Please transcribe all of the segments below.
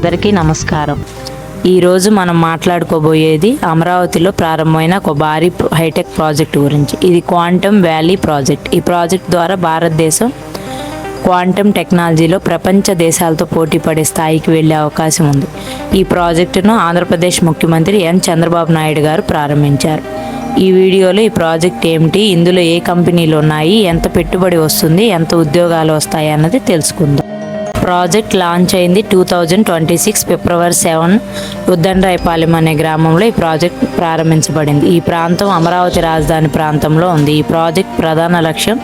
అందరికీ నమస్కారం. ఈరోజు మనం మాట్లాడుకోబోయేది అమరావతిలో ప్రారంభమైన ఒక భారీ హైటెక్ ప్రాజెక్ట్ గురించి. ఇది క్వాంటమ్ వ్యాలీ ప్రాజెక్ట్. ఈ ప్రాజెక్ట్ ద్వారా భారతదేశం క్వాంటమ్ టెక్నాలజీలో ప్రపంచ దేశాలతో పోటీ పడే స్థాయికి వెళ్ళే అవకాశం ఉంది. ఈ ప్రాజెక్టును ఆంధ్రప్రదేశ్ ముఖ్యమంత్రి ఎన్ చంద్రబాబు నాయుడు గారు ప్రారంభించారు. ఈ వీడియోలో ఈ ప్రాజెక్ట్ ఏమిటి, ఇందులో ఏ కంపెనీలు ఉన్నాయి, ఎంత పెట్టుబడి వస్తుంది, ఎంత ఉద్యోగాలు వస్తాయి అన్నది తెలుసుకుందాం. ప్రాజెక్ట్ లాంచ్ అయింది 2026 ఫిబ్రవరి 7 ఉద్దండరాయపాలెం అనే గ్రామంలో ఈ ప్రాజెక్ట్ ప్రారంభించబడింది. ఈ ప్రాంతం అమరావతి రాజధాని ప్రాంతంలో ఉంది. ఈ ప్రాజెక్ట్ ప్రధాన లక్ష్యం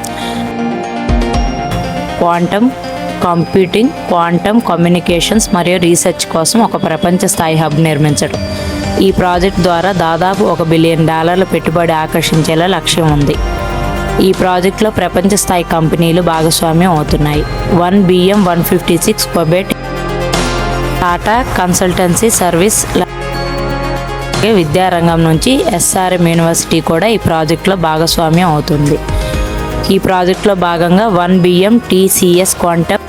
క్వాంటమ్ కంప్యూటింగ్, క్వాంటమ్ కమ్యూనికేషన్స్ మరియు రీసెర్చ్ కోసం ఒక ప్రపంచ స్థాయి హబ్ నిర్మించడం. ఈ ప్రాజెక్ట్ ద్వారా దాదాపు $1 బిలియన్ పెట్టుబడి ఆకర్షించేలా లక్ష్యం ఉంది. ఈ ప్రాజెక్టులో ప్రపంచ స్థాయి కంపెనీలు భాగస్వామ్యం అవుతున్నాయి. 156 క్వబెట్, టాటా కన్సల్టెన్సీ సర్వీస్, విద్యారంగం నుంచి SRM యూనివర్సిటీ కూడా ఈ ప్రాజెక్టులో భాగస్వామ్యం అవుతుంది. ఈ ప్రాజెక్టులో భాగంగా 1 TCS క్వాంటమ్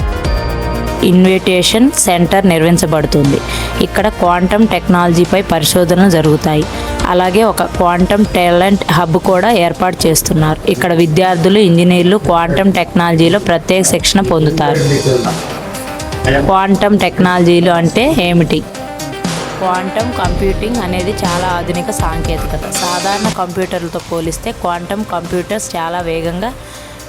ఇన్విటేషన్ సెంటర్ నిర్మించబడుతుంది. ఇక్కడ క్వాంటమ్ టెక్నాలజీపై పరిశోధనలు జరుగుతాయి. అలాగే ఒక క్వాంటమ్ టాలెంట్ హబ్ కూడా ఏర్పాటు చేస్తున్నారు. ఇక్కడ విద్యార్థులు, ఇంజనీర్లు క్వాంటమ్ టెక్నాలజీలో ప్రత్యేక శిక్షణ పొందుతారు. క్వాంటమ్ టెక్నాలజీలు అంటే ఏమిటి? క్వాంటమ్ కంప్యూటింగ్ అనేది చాలా ఆధునిక సాంకేతికత. సాధారణ కంప్యూటర్లతో పోలిస్తే క్వాంటమ్ కంప్యూటర్స్ చాలా వేగంగా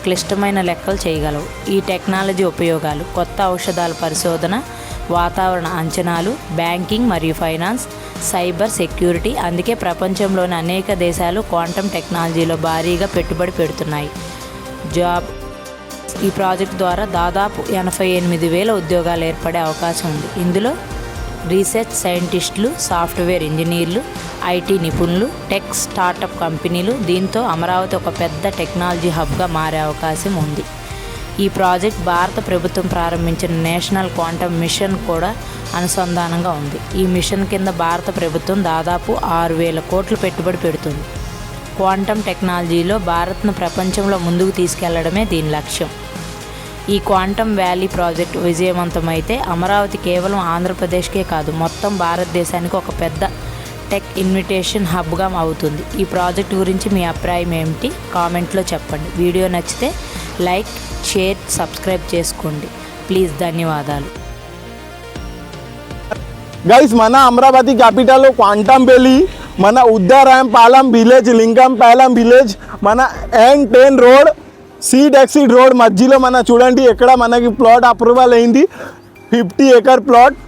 క్లిష్టమైన లెక్కలు చేయగలవు. ఈ టెక్నాలజీ ఉపయోగాలు: కొత్త ఔషధాల పరిశోధన, వాతావరణ అంచనాలు, బ్యాంకింగ్ మరియు ఫైనాన్స్, సైబర్ సెక్యూరిటీ. అందుకే ప్రపంచంలోని అనేక దేశాలు క్వాంటమ్ టెక్నాలజీలో భారీగా పెట్టుబడి పెడుతున్నాయి. జాబ్: ఈ ప్రాజెక్ట్ ద్వారా దాదాపు 88,000 ఉద్యోగాలు ఏర్పడే అవకాశం ఉంది. ఇందులో రీసెర్చ్ సైంటిస్టులు, సాఫ్ట్వేర్ ఇంజనీర్లు, IT నిపుణులు, టెక్ స్టార్టప్ కంపెనీలు. దీంతో అమరావతి ఒక పెద్ద టెక్నాలజీ హబ్గా మారే అవకాశం ఉంది. ఈ ప్రాజెక్ట్ భారత ప్రభుత్వం ప్రారంభించిన నేషనల్ క్వాంటమ్ మిషన్ కూడా అనుసంధానంగా ఉంది. ఈ మిషన్ కింద భారత ప్రభుత్వం దాదాపు 6,000 కోట్లు పెట్టుబడి పెడుతుంది. క్వాంటమ్ టెక్నాలజీలో భారత్ను ప్రపంచంలో ముందుకు తీసుకెళ్లడమే దీని లక్ష్యం. ఈ క్వాంటమ్ వ్యాలీ ప్రాజెక్ట్ విజయవంతమైతే అమరావతి కేవలం ఆంధ్రప్రదేశ్కే కాదు, మొత్తం భారతదేశానికి ఒక పెద్ద టెక్ ఇన్విటేషన్ హబ్గా అవుతుంది. ఈ ప్రాజెక్ట్ గురించి మీ అభిప్రాయం ఏమిటి? కామెంట్లో చెప్పండి. వీడియో నచ్చితే లైక్, షేర్, సబ్స్క్రైబ్ చేసుకోండి ప్లీజ్. ధన్యవాదాలు. గైస్, మన అమరావతి క్యాపిటల్ క్వాంటమ్ వ్యాలీ, మన ఉద్దండరాయపాలెం విలేజ్, లింగంపాలెం విలేజ్, మన N10 road, seed exit road మధ్యలో మన చూడండి ఎక్కడ మనకి ప్లాట్ అప్రూవల్ అయింది. 50 acre ప్లాట్.